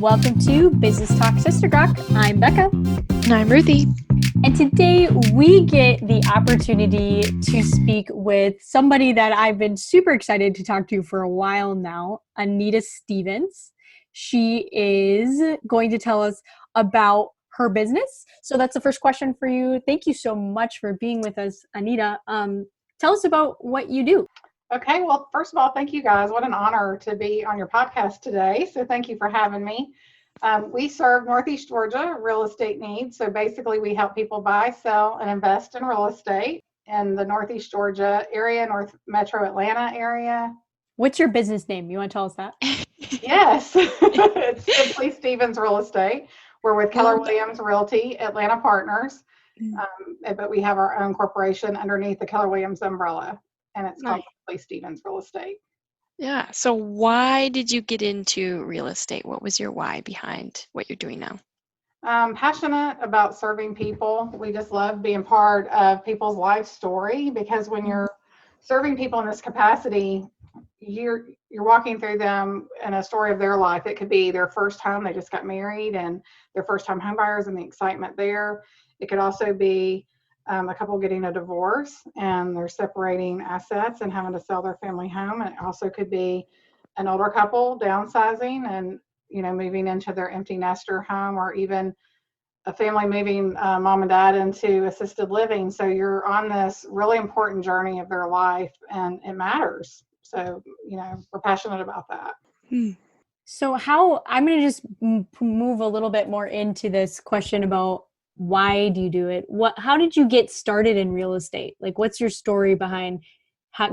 Welcome to Business Talk Sister Gawk. I'm Becca. And I'm Ruthie. And today we get the opportunity to speak with somebody that I've been super excited to talk to for a while now, Anita Stevens. She is going to tell us about her business. So that's the first question for you. Thank you so much for being with us, Anita. Tell us about what you do. Okay, well, first of all, thank you guys. What an honor to be on your podcast today. So thank you for having me. We serve Northeast Georgia real estate needs. So basically we help people buy, sell, and invest in real estate in the Northeast Georgia area, North Metro Atlanta area. What's your business name? You want to tell us that? Yes, it's Simply Stevens Real Estate. We're with Keller Williams Realty, Atlanta Partners, but we have our own corporation underneath the Keller Williams umbrella, and it's called Simply Stevens Real Estate. Yeah. So why did you get into real estate? What was your why behind what you're doing now? I'm passionate about serving people. We just love being part of people's life story, because when you're serving people in this capacity, you're walking through them in a story of their life. It could be their first home, they just got married, and their first time home buyers and the excitement there. It could also be a couple getting a divorce and they're separating assets and having to sell their family home. And it also could be an older couple downsizing and, moving into their empty nester home, or even a family moving mom and dad into assisted living. So you're on this really important journey of their life, and it matters. So, we're passionate about that. So I'm going to just move a little bit more into this question about why do you do it? How did you get started in real estate? Like, what's your story behind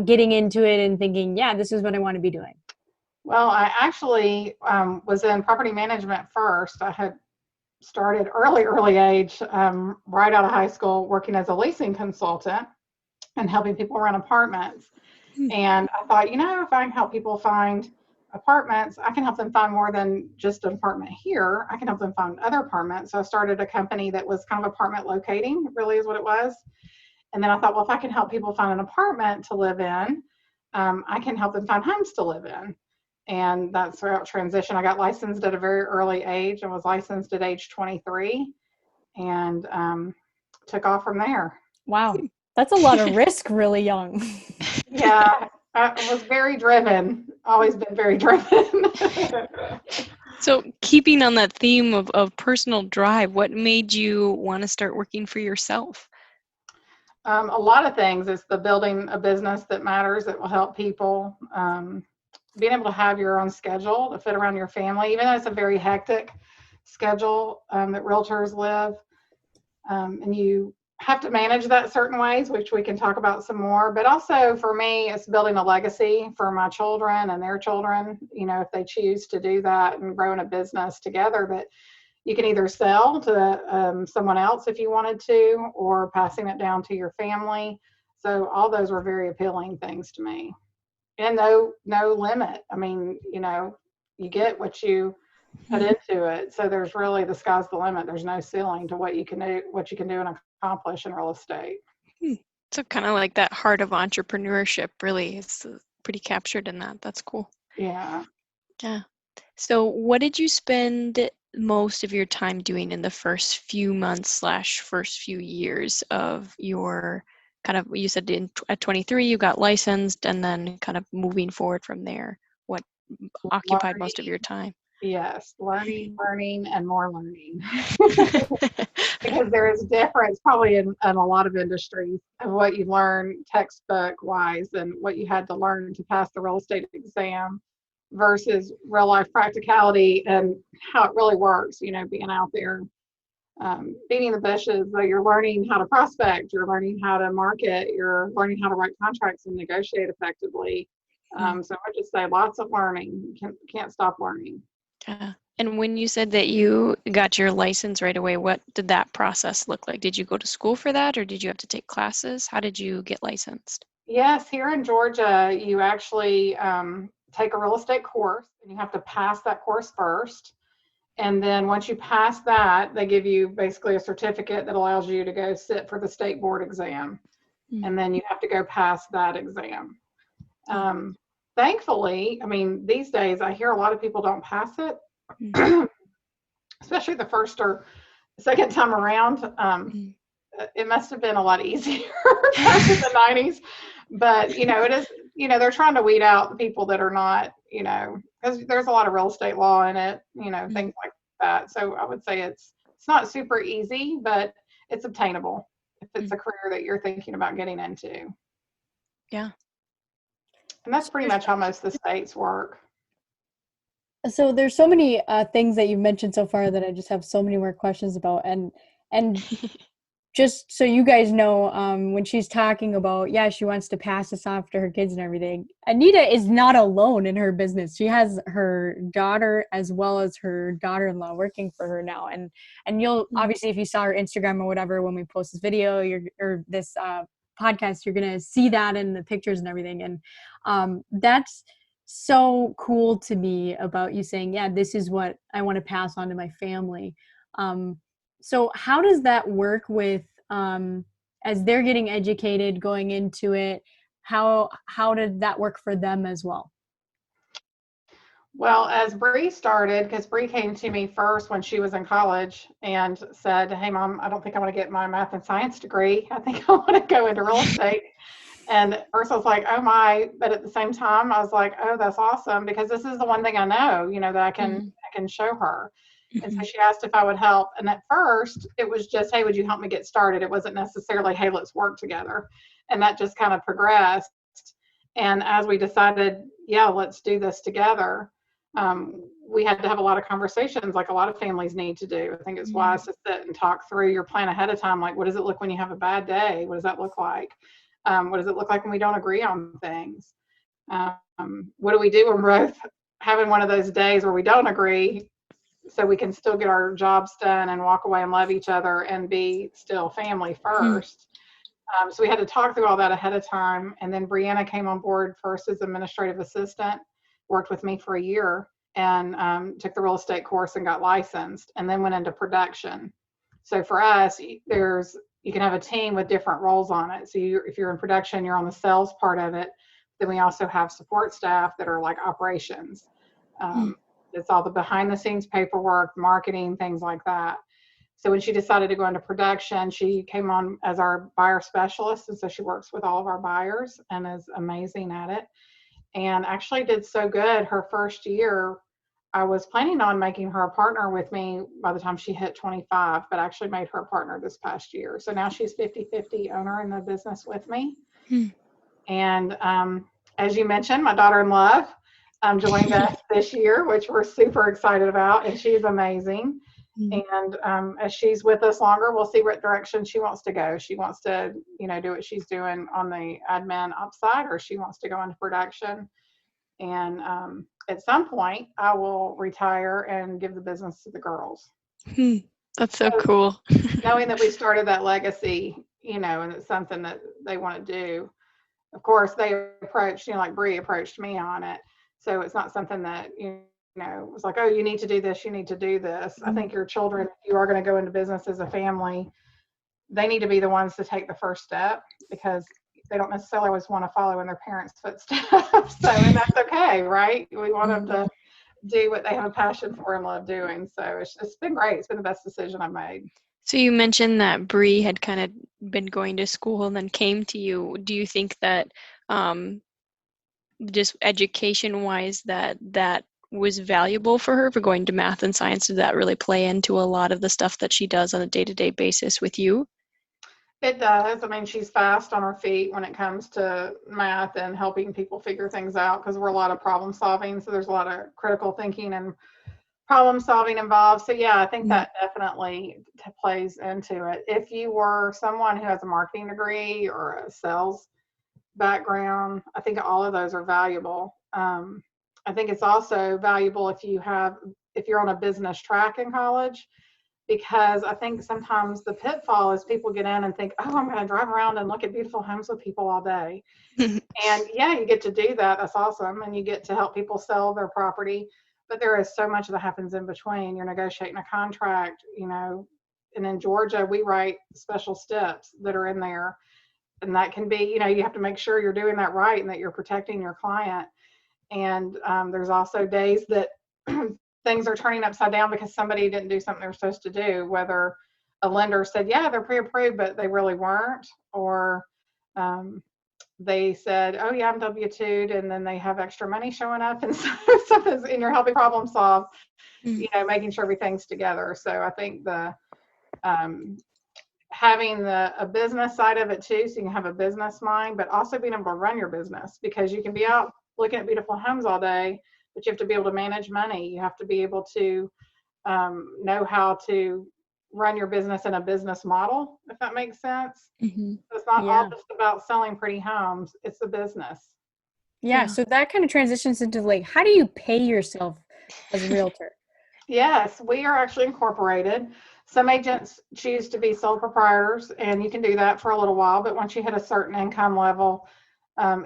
getting into it and thinking, yeah, this is what I want to be doing? Well, I actually was in property management first. I had started early age, right out of high school, working as a leasing consultant and helping people rent apartments. And I thought, if I can help people find apartments, I can help them find more than just an apartment here. I can help them find other apartments. So I started a company that was kind of apartment locating, really is what it was. And then I thought, well, if I can help people find an apartment to live in, I can help them find homes to live in. And that's throughout transition. I got licensed at a very early age. I was licensed at age 23 and took off from there. Wow. That's a lot of risk really young. Yeah, I was very driven, always been very driven. So keeping on that theme of personal drive, what made you want to start working for yourself? A lot of things. It's the building a business that matters, that will help people. Being able to have your own schedule to fit around your family, even though it's a very hectic schedule that realtors live. And you have to manage that certain ways, which we can talk about some more. But also for me, it's building a legacy for my children and their children, if they choose to do that and grow in a business together that you can either sell to someone else if you wanted to, or passing it down to your family. So all those were very appealing things to me. And no limit. I mean, you get what you put into it. So there's really, the sky's the limit. There's no ceiling to what you can do and accomplish in real estate. So kind of like that heart of entrepreneurship really is pretty captured in that. That's cool. Yeah. Yeah. So what did you spend most of your time doing in the first few months / first few years of your you said at 23 you got licensed, and then kind of moving forward from there, what occupied most of your time? Yes, learning, and more learning. Because there is a difference probably in a lot of industries of what you learn textbook wise and what you had to learn to pass the real estate exam versus real life practicality and how it really works, being out there. Beating the bushes, but you're learning how to prospect, you're learning how to market, you're learning how to write contracts and negotiate effectively. So I just say lots of learning. Can't stop learning. Yeah. And when you said that you got your license right away, what did that process look like? Did you go to school for that, or did you have to take classes? How did you get licensed? Yes, here in Georgia, you actually take a real estate course, and you have to pass that course first. And then once you pass that, they give you basically a certificate that allows you to go sit for the state board exam. And then you have to go pass that exam. Thankfully, I mean, these days I hear a lot of people don't pass it. especially the first or second time around. It must have been a lot easier back in the 90s. But, it is, they're trying to weed out the people that are not, because there's a lot of real estate law in it, things like that. So I would say it's not super easy, but it's obtainable if it's a career that you're thinking about getting into. Yeah. And that's pretty much how most of the states work. So there's so many things that you've mentioned so far that I just have so many more questions about. And just so you guys know, when she's talking about, she wants to pass this off to her kids and everything, Anita is not alone in her business. She has her daughter as well as her daughter-in-law working for her now. And you'll obviously, if you saw her Instagram or whatever, when we post this video or this podcast, you're going to see that in the pictures and everything. And that's so cool to me about you saying, this is what I want to pass on to my family. So how does that work with, as they're getting educated, going into it, how did that work for them as well? Well, as Bree started, because Bree came to me first when she was in college and said, "Hey, Mom, I don't think I want to get my math and science degree. I think I want to go into real estate." And at first I was like, "Oh my," but at the same time I was like, "Oh, that's awesome," because this is the one thing I know, that I can show her. And so she asked if I would help. And at first it was just, "Hey, would you help me get started?" It wasn't necessarily, "Hey, let's work together." And that just kind of progressed. And as we decided, let's do this together, we had to have a lot of conversations like a lot of families need to do. I think it's wise to sit and talk through your plan ahead of time. Like, what does it look when you have a bad day? What does that look like? What does it look like when we don't agree on things? What do we do when we're both having one of those days where we don't agree, so we can still get our jobs done and walk away and love each other and be still family first? So we had to talk through all that ahead of time. And then Brianna came on board first as administrative assistant, worked with me for a year, and took the real estate course and got licensed, and then went into production. So for us, you can have a team with different roles on it. So if you're in production, you're on the sales part of it. Then we also have support staff that are like operations. It's all the behind the scenes paperwork, marketing, things like that. So when she decided to go into production, she came on as our buyer specialist. And so she works with all of our buyers and is amazing at it. And actually did so good her first year. I was planning on making her a partner with me by the time she hit 25, but actually made her a partner this past year. So now she's 50-50 owner in the business with me. And as you mentioned, my daughter-in-law joined us this year, which we're super excited about, and she's amazing. And as she's with us longer, we'll see what direction she wants to go. She wants to, do what she's doing on the admin ops side, or she wants to go into production. And at some point, I will retire and give the business to the girls. That's so cool. Knowing that we started that legacy, and it's something that they want to do. Of course, they approached, like Bree approached me on it. So it's not something that, it was like, "Oh, you need to do this, you need to do this." I think your children, if you are going to go into business as a family, they need to be the ones to take the first step, because they don't necessarily always want to follow in their parents' footsteps. And that's okay, right? We want them to do what they have a passion for and love doing. So it's been great. It's been the best decision I've made. So you mentioned that Bree had kind of been going to school and then came to you. Do you think that just education-wise that was valuable for her for going to math and science? Did that really play into a lot of the stuff that she does on a day-to-day basis with you? It does. I mean, she's fast on her feet when it comes to math and helping people figure things out, because we're a lot of problem solving. So there's a lot of critical thinking and problem solving involved. So I think that definitely plays into it. If you were someone who has a marketing degree or a sales background, I think all of those are valuable. I think it's also valuable if you're on a business track in college, because I think sometimes the pitfall is people get in and think, "Oh, I'm going to drive around and look at beautiful homes with people all day." And you get to do that. That's awesome. And you get to help people sell their property. But there is so much that happens in between. You're negotiating a contract, and in Georgia, we write special steps that are in there. And that can be, you have to make sure you're doing that right and that you're protecting your client. And there's also days that things are turning upside down because somebody didn't do something they were supposed to do, whether a lender said, yeah, they're pre-approved, but they really weren't, or they said, oh yeah, I'm W-2'd, and then they have extra money showing up, and so something's, and you're helping problem solve, making sure everything's together. So I think the having a business side of it too, so you can have a business mind, but also being able to run your business, because you can be out looking at beautiful homes all day, but you have to be able to manage money. You have to be able to know how to run your business in a business model, if that makes sense. Mm-hmm. It's not all Yeah. just about selling pretty homes, it's a business. Yeah. Yeah. So that kind of transitions into like, how do you pay yourself as a realtor? Yes, we are actually incorporated. Some agents choose to be sole proprietors, and you can do that for a little while, but once you hit a certain income level,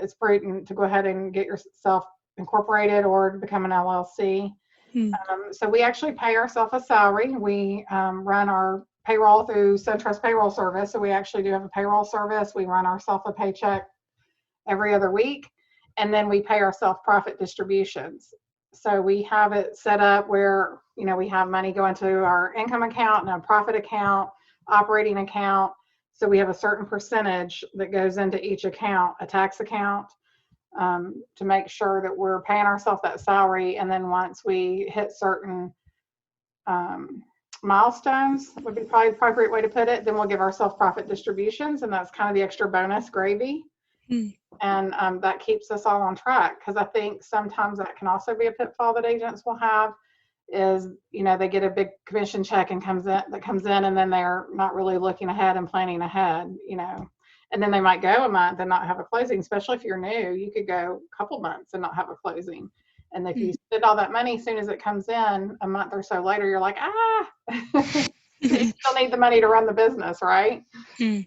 it's prudent to go ahead and get yourself incorporated or to become an LLC. Hmm. So we actually pay ourselves a salary. We run our payroll through SunTrust Payroll Service. So we actually do have a payroll service. We run ourselves a paycheck every other week, and then we pay ourselves profit distributions. So we have it set up where, we have money going to our income account and a profit account, operating account. So we have a certain percentage that goes into each account, a tax account, to make sure that we're paying ourselves that salary. And then once we hit certain milestones, would be probably the appropriate way to put it, then we'll give ourselves profit distributions, and that's kind of the extra bonus gravy. Hmm. And that keeps us all on track, because I think sometimes that can also be a pitfall that agents will have is, they get a big commission check and comes in, and then they're not really looking ahead and planning ahead, and then they might go a month and not have a closing. Especially if you're new, you could go a couple months and not have a closing. And if you spend all that money as soon as it comes in, a month or so later, you're like, you still need the money to run the business, right? Hmm.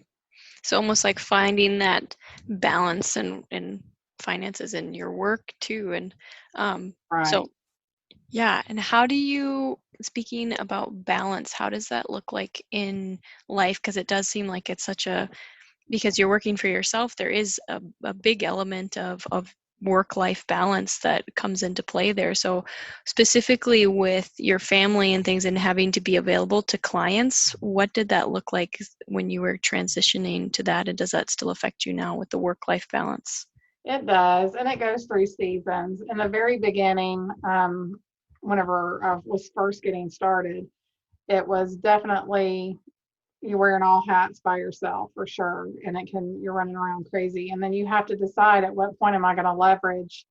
So almost like finding that balance and finances in your work too. And Right. so, yeah. And how do you, speaking about balance, how does that look like in life? Because it does seem like it's because you're working for yourself, there is a big element of work-life balance that comes into play there. So specifically with your family and things and having to be available to clients, what did that look like when you were transitioning to that? And does that still affect you now with the work-life balance? It does, and it goes through seasons. In the very beginning, whenever I was first getting started, it was definitely you're wearing all hats by yourself for sure, and you're running around crazy. And then you have to decide at what point am I going to leverage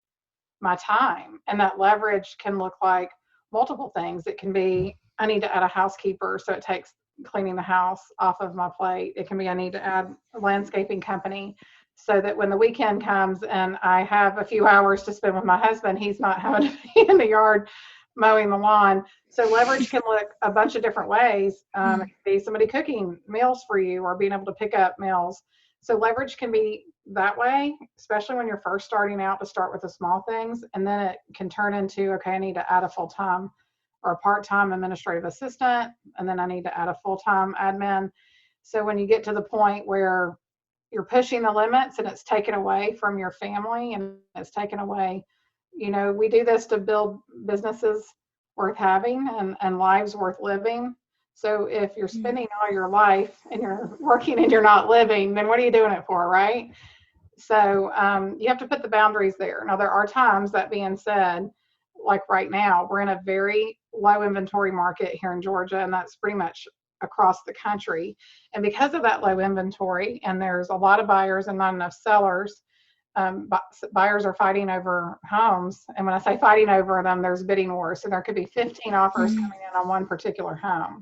my time, and that leverage can look like multiple things. It can be, I need to add a housekeeper, so it takes cleaning the house off of my plate. It can be, I need to add a landscaping company so that when the weekend comes and I have a few hours to spend with my husband, he's not having to be in the yard mowing the lawn. So leverage can look a bunch of different ways. It can be somebody cooking meals for you or being able to pick up meals. So leverage can be that way, especially when you're first starting out, to start with the small things. And then it can turn into, okay, I need to add a full-time or a part-time administrative assistant. And then I need to add a full-time admin. So when you get to the point where you're pushing the limits and it's taken away from your family and it's taken away, we do this to build businesses worth having and lives worth living. So if you're spending all your life and you're working and you're not living, then what are you doing it for, right? So you have to put the boundaries there. Now, there are times, that being said, like right now, we're in a very low inventory market here in Georgia, and that's pretty much across the country. And because of that low inventory, and there's a lot of buyers and not enough sellers, buyers are fighting over homes. And when I say fighting over them, there's bidding wars. So there could be 15 offers coming in on one particular home.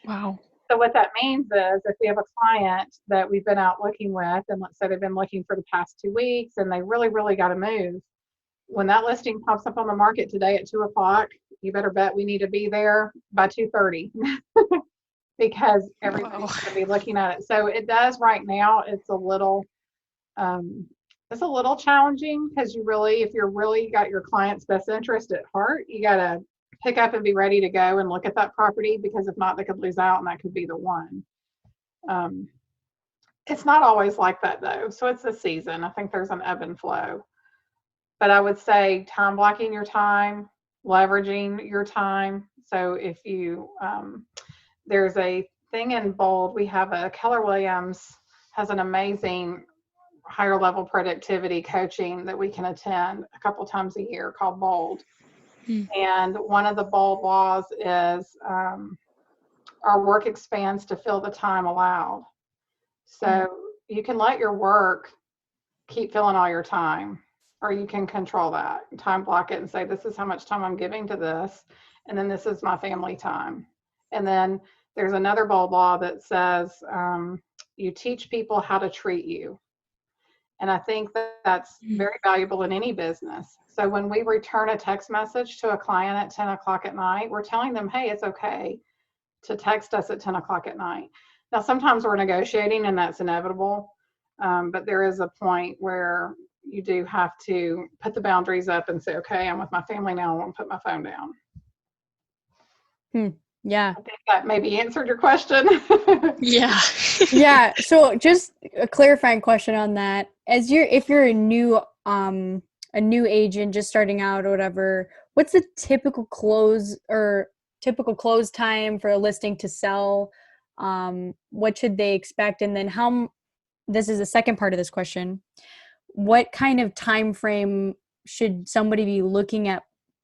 Wow. So what that means is, if we have a client that we've been out looking with, and let's say they've been looking for the past 2 weeks and they really, really got to move, when that listing pops up on the market today at 2:00, you better bet we need to be there by 2:30 because everybody's going to be looking at it. So it does right now. It's a little challenging, because if you're really got your client's best interest at heart, you got to pick up and be ready to go and look at that property, because if not, they could lose out and that could be the one. It's not always like that though. So it's a season. I think there's an ebb and flow. But I would say time blocking your time, leveraging your time. So if you, there's a thing in Bold, we have a Keller Williams has an amazing higher level productivity coaching that we can attend a couple times a year called Bold. And one of the Bold laws is our work expands to fill the time allowed. So you can let your work keep filling all your time, or you can control that, time block it and say, this is how much time I'm giving to this. And then this is my family time. And then there's another Bold law that says you teach people how to treat you. And I think that's very valuable in any business. So when we return a text message to a client at 10 o'clock at night, we're telling them, hey, it's okay to text us at 10 o'clock at night. Now, sometimes we're negotiating and that's inevitable. But there is a point where you do have to put the boundaries up and say, okay, I'm with my family now. I won't put my phone down. Yeah. I think that maybe answered your question. Yeah. Yeah. So just a clarifying question on that. If you're a new agent just starting out or whatever, what's the typical close time for a listing to sell? What should they expect? And then this is the second part of this question. What kind of time frame should somebody be looking at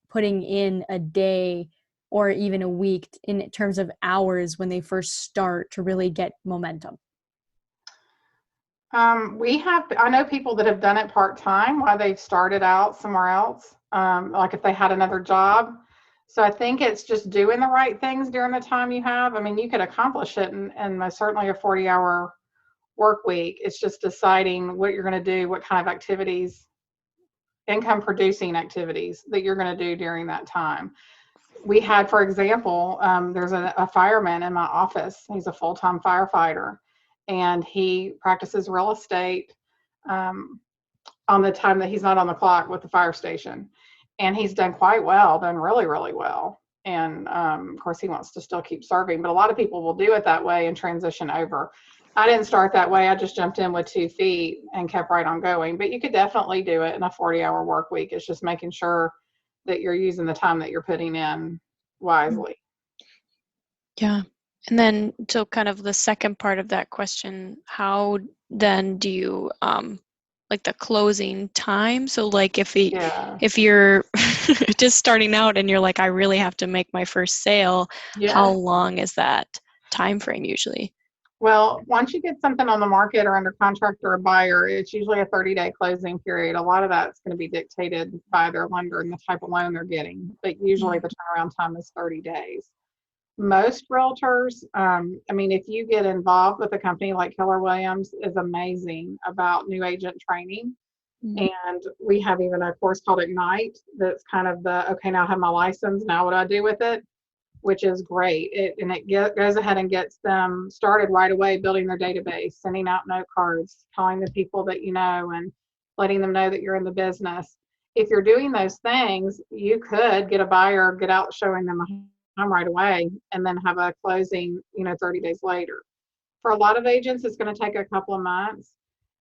putting in a day or even a week in terms of hours when they first start to really get momentum? I know people that have done it part-time while they've started out somewhere else, like if they had another job. So I think it's just doing the right things during the time you have. I mean, you could accomplish it in most certainly a 40-hour work week. It's just deciding what you're going to do, what kind of activities, income producing activities that you're going to do during that time. We had, for example, there's a fireman in my office. He's a full-time firefighter, and he practices real estate on the time that he's not on the clock with the fire station. And he's done quite well, done really, really well. And of course, he wants to still keep serving, but a lot of people will do it that way and transition over. I didn't start that way. I just jumped in with 2 feet and kept right on going. But you could definitely do it in a 40-hour work week. It's just making sure that you're using the time that you're putting in wisely. Yeah. And then, so kind of the second part of that question, how then do you, like the closing time? So like if you're just starting out and you're like, I really have to make my first sale, how long is that time frame usually? Well, once you get something on the market or under contract or a buyer, it's usually a 30-day closing period. A lot of that's going to be dictated by their lender and the type of loan they're getting, but usually the turnaround time is 30 days. Most realtors, I mean, if you get involved with a company like Keller Williams, is amazing about new agent training. And we have even a course called Ignite that's kind of okay, now I have my license, now what do I do with it? Which is great. It goes ahead and gets them started right away, building their database, sending out note cards, calling the people that you know, and letting them know that you're in the business. If you're doing those things, you could get a buyer, get out showing them a home right away, and then have a closing, 30 days later. For a lot of agents, it's going to take a couple of months.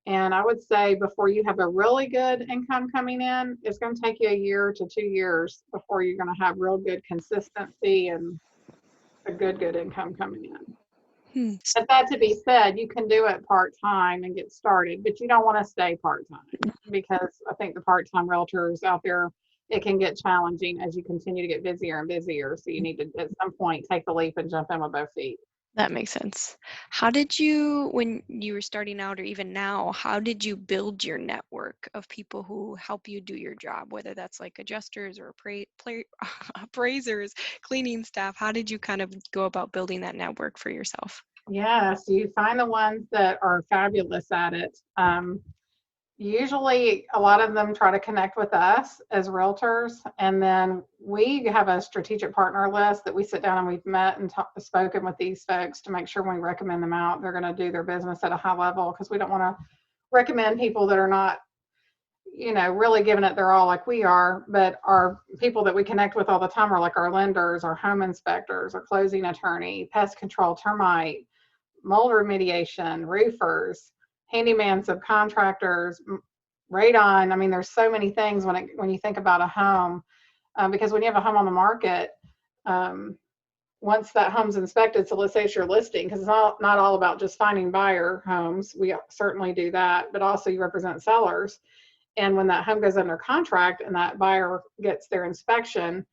And I would say before you have a really good income coming in, it's going to take you a year to 2 years before you're going to have real good consistency and a good income coming in. But that to be said, you can do it part-time and get started, but you don't want to stay part-time, because I think the part-time realtors out there, it can get challenging as you continue to get busier and busier. So you need to, at some point, take the leap and jump in with both feet. That makes sense. How did you, when you were starting out or even now, how did you build your network of people who help you do your job, whether that's like adjusters or appraisers, cleaning staff? How did you kind of go about building that network for yourself? Yes, you find the ones that are fabulous at it. Usually a lot of them try to connect with us as realtors, and then we have a strategic partner list that we sit down and we've met and spoken with these folks to make sure when we recommend them out, they're going to do their business at a high level, because we don't want to recommend people that are not, really giving it their all like we are. But our people that we connect with all the time are like our lenders, our home inspectors, our closing attorney, pest control, termite, mold remediation, roofers, handyman subcontractors, radon. I mean, there's so many things when you think about a home. because when you have a home on the market, once that home's inspected, so let's say it's your listing, because it's not all about just finding buyer homes. We certainly do that, but also you represent sellers. And when that home goes under contract and that buyer gets their inspection,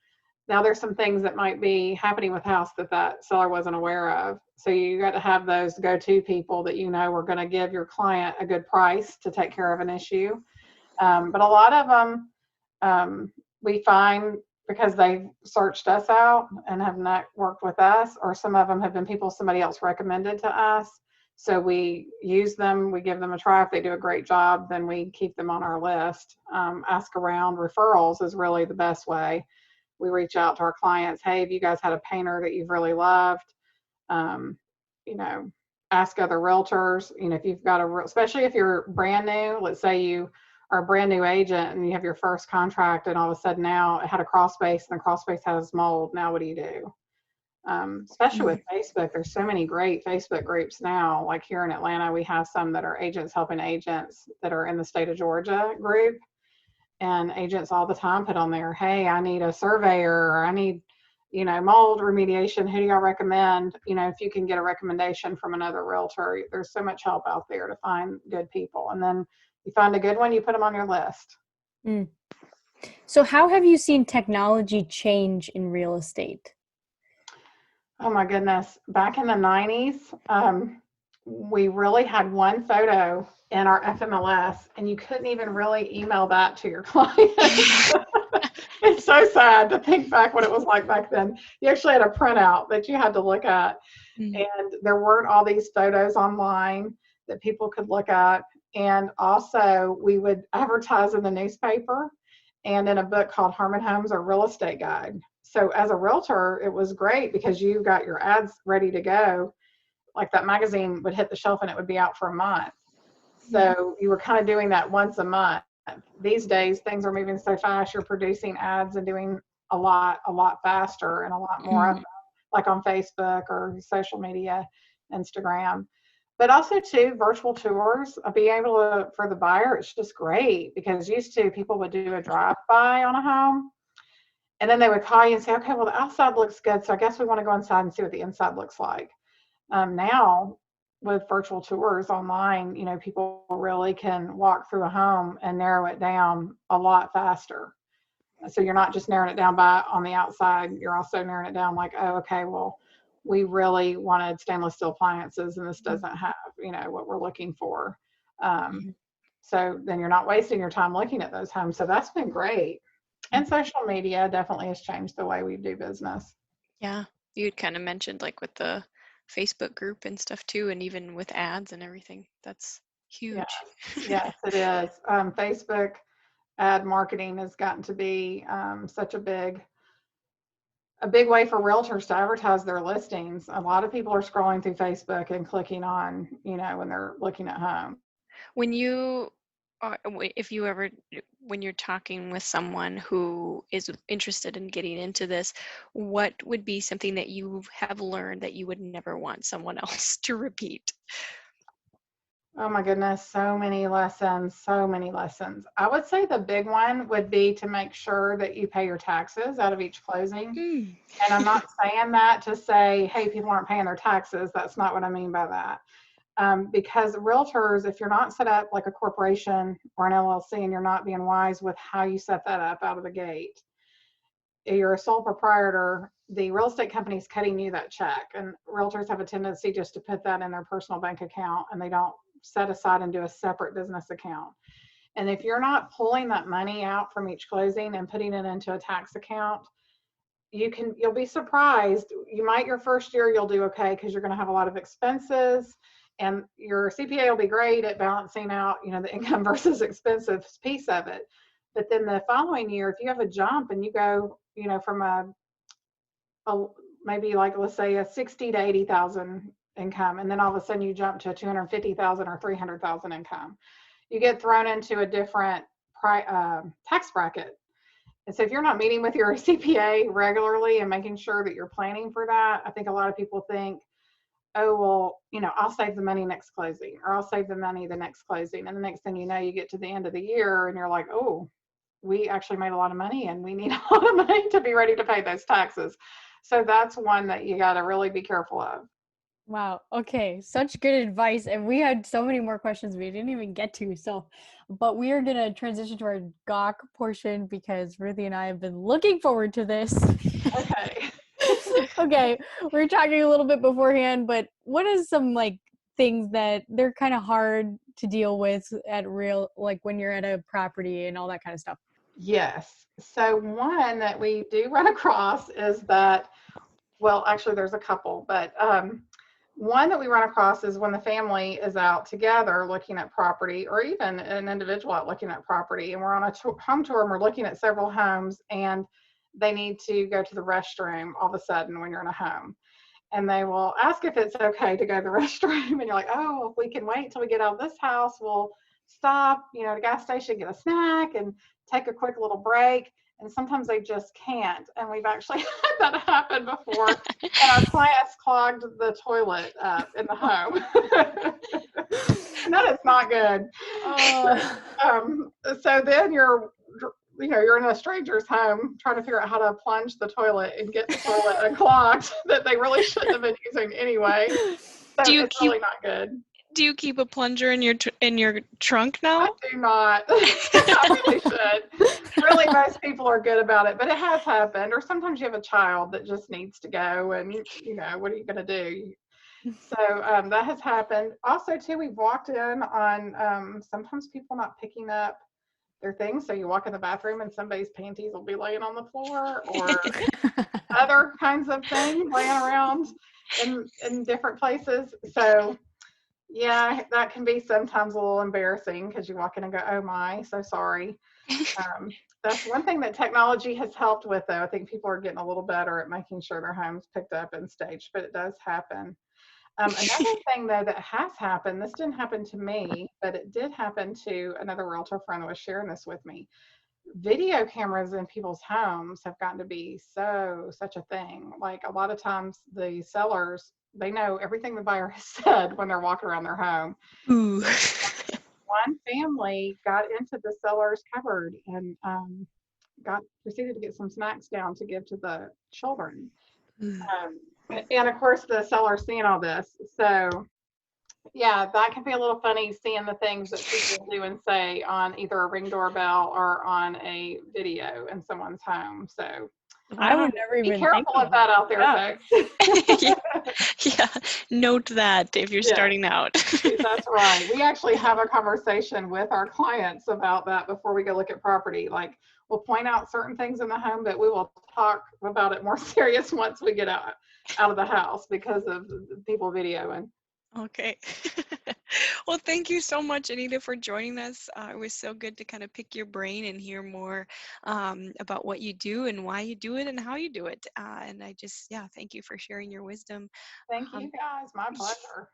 now there's some things that might be happening with the house that that seller wasn't aware of. So you got to have those go-to people that you know are going to give your client a good price to take care of an issue. But a lot of them we find because they've searched us out and have not worked with us, or some of them have been people somebody else recommended to us. So we use them, we give them a try. If they do a great job, then we keep them on our list. Ask around. Referrals is really the best way. We reach out to our clients. Hey, have you guys had a painter that you've really loved? Um, you know, ask other realtors. You know, if you've got especially if you're brand new, let's say you are a brand new agent and you have your first contract and all of a sudden now it had a crawl space and the crawl space has mold. Now what do you do? Especially with Facebook, there's so many great Facebook groups now. Like here in Atlanta, we have some that are agents helping agents that are in the state of Georgia group. And agents all the time put on there, hey, I need a surveyor, or I need, mold remediation. Who do y'all recommend? If you can get a recommendation from another realtor, there's so much help out there to find good people. And then you find a good one, you put them on your list. Mm. So how have you seen technology change in real estate? Oh my goodness. Back in the 90s, we really had one photo in our FMLS and you couldn't even really email that to your clients. It's so sad to think back what it was like back then. You actually had a printout that you had to look at, and there weren't all these photos online that people could look at. And also we would advertise in the newspaper and in a book called Harmon Homes or Real Estate Guide. So as a realtor, it was great because you got your ads ready to go. Like that magazine would hit the shelf and it would be out for a month. So you were kind of doing that once a month. These days, things are moving so fast. You're producing ads and doing a lot faster and a lot more of them, like on Facebook or social media, Instagram. But also too, virtual tours, being able to, for the buyer, it's just great because used to people would do a drive-by on a home and then they would call you and say, okay, well, the outside looks good, so I guess we want to go inside and see what the inside looks like. Now, with virtual tours online, people really can walk through a home and narrow it down a lot faster. So you're not just narrowing it down by on the outside, you're also narrowing it down like, oh, okay, well, we really wanted stainless steel appliances and this doesn't have, what we're looking for. So then you're not wasting your time looking at those homes. So that's been great. And social media definitely has changed the way we do business. Yeah, you had kind of mentioned like with the Facebook group and stuff too, and even with ads and everything. That's huge. Yes, it is. Facebook ad marketing has gotten to be such a big way for realtors to advertise their listings. A lot of people are scrolling through Facebook and clicking on, when they're looking at home. When you if you ever when you're talking with someone who is interested in getting into this, what would be something that you have learned that you would never want someone else to repeat? Oh my goodness, so many lessons, so many lessons. I would say the big one would be to make sure that you pay your taxes out of each closing. And I'm not saying that to say, hey, people aren't paying their taxes. That's not what I mean by that. Because realtors, if you're not set up like a corporation or an LLC and you're not being wise with how you set that up out of the gate, you're a sole proprietor, the real estate company is cutting you that check. And realtors have a tendency just to put that in their personal bank account and they don't set aside and do a separate business account. And if you're not pulling that money out from each closing and putting it into a tax account, you'll be surprised. Your first year you'll do okay because you're going to have a lot of expenses and your CPA will be great at balancing out, the income versus expenses piece of it. But then the following year, if you have a jump and you go, from maybe like, let's say a 60 to 80,000 income, and then all of a sudden you jump to 250,000 or 300,000 income, you get thrown into a different tax bracket. And so if you're not meeting with your CPA regularly and making sure that you're planning for that, I think a lot of people think, oh, well, I'll save the money next closing, or I'll save the money the next closing. And the next thing you know, you get to the end of the year and you're like, oh, we actually made a lot of money and we need a lot of money to be ready to pay those taxes. So that's one that you got to really be careful of. Wow. Okay. Such good advice. And we had so many more questions we didn't even get to. So, but we are going to transition to our Gawk portion because Ruthie and I have been looking forward to this. Okay. Okay. We were talking a little bit beforehand, but what is some like things that they're kind of hard to deal with at like when you're at a property and all that kind of stuff? Yes. So one that we do run across is that, well, actually there's a couple, but one that we run across is when the family is out together looking at property, or even an individual out looking at property, and we're on a home tour and we're looking at several homes, and they need to go to the restroom all of a sudden when you're in a home. And they will ask if it's okay to go to the restroom. And you're like, oh, if we can wait till we get out of this house, we'll stop, at a gas station, get a snack, and take a quick little break. And sometimes they just can't. And we've actually had that happen before. And our clients clogged the toilet in the home. And that is not good. So then you're in a stranger's home trying to figure out how to plunge the toilet and get the toilet unclogged that they really shouldn't have been using anyway. So it's really not good. Do you keep a plunger in your trunk now? I do not. I really should. Really, most people are good about it, but it has happened. Or sometimes you have a child that just needs to go, and what are you going to do? So that has happened. Also, too, we've walked in on sometimes people not picking up their things. So you walk in the bathroom and somebody's panties will be laying on the floor, or other kinds of things laying around in different places. So yeah, that can be sometimes a little embarrassing because you walk in and go, oh my, so sorry. That's one thing that technology has helped with, though. I think people are getting a little better at making sure their home's picked up and staged, but it does happen. Another thing, though, that has happened, this didn't happen to me, but it did happen to another realtor friend that was sharing this with me. Video cameras in people's homes have gotten to be such a thing. Like, a lot of times the sellers, they know everything the buyer has said when they're walking around their home. Ooh. One family got into the seller's cupboard and proceeded to get some snacks down to give to the children. And of course, the seller's seeing all this. So yeah, that can be a little funny, seeing the things that people do and say on either a Ring doorbell or on a video in someone's home. So I would never even be careful of that out there, folks. Yeah, note that if you're starting out. That's right. We actually have a conversation with our clients about that before we go look at property. Like, we'll point out certain things in the home, but we will talk about it more serious once we get out of the house because of people videoing. Okay. Well, thank you so much, Anita, for joining us. It was so good to kind of pick your brain and hear more about what you do and why you do it and how you do it. And I just, thank you for sharing your wisdom. Thank you, guys. My pleasure.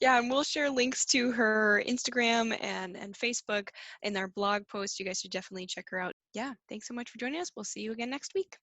Yeah, and we'll share links to her Instagram and Facebook in our blog post. You guys should definitely check her out. Yeah, thanks so much for joining us. We'll see you again next week.